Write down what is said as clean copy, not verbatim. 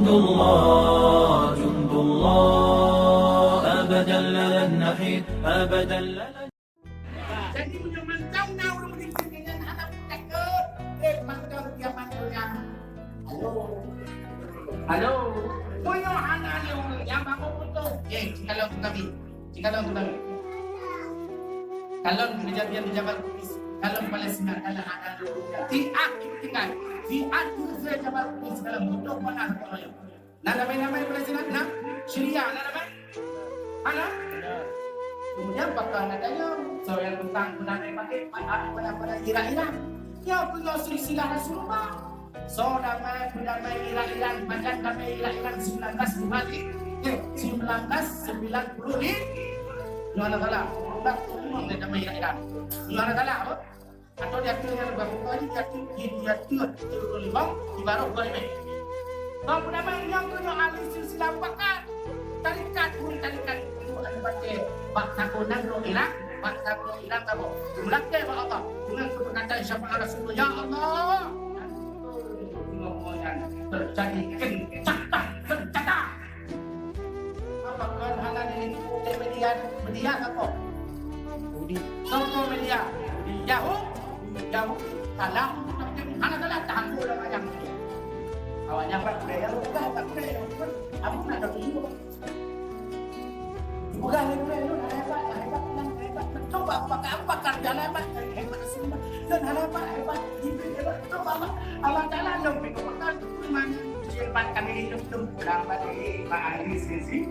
جند الله أبدا لن نحيد أبدا لن. Jadi punya mantau nak orang meninggal dengan anak takut. Mantau dia mantaunya. Halo. Punya anak yang bangun untuk. Kalau kami. Kalau kami. Kalau kejadian di Jabal Qudus, kalau Palestina, kalau ada dunia. Tinggal. Di akhir saya Jabal Qudus dalam bentuk mana saya. Nama Palestina, Syria, nama. Mana? Kemudian bakal adanya soal tentang mengenai pakai pada Iran. Yang punya silsilah Rasulullah. So damai Iran macam damai Iran 1990 ni. Mana kala? Tak semua damai Iran. Mana kala apa? Atau dia yang baru dia lima di baru boleh. Kau damai yang punya ahli silsilah pakar. Tarikat pakai bangsa kunan lo Irak, bangsa lo Irak kamu. Mulai Allah dengan perkataan syafaat Rasulullah. Ya Allah. Ngomongan terjadi kencata. Apakah hal ini media apa? Soko media. Yahoo. Kalam. Anak-anak tangguh lah macam ni. Awaknya tak boleh. Apa nak tahu? Bukan hebat. Coba pakar jalan hebat semua. Dan hebat. Coba Allah jalan dong. Pakar mana? Hebat kami hidup pulang balik. Pak Ali sisi.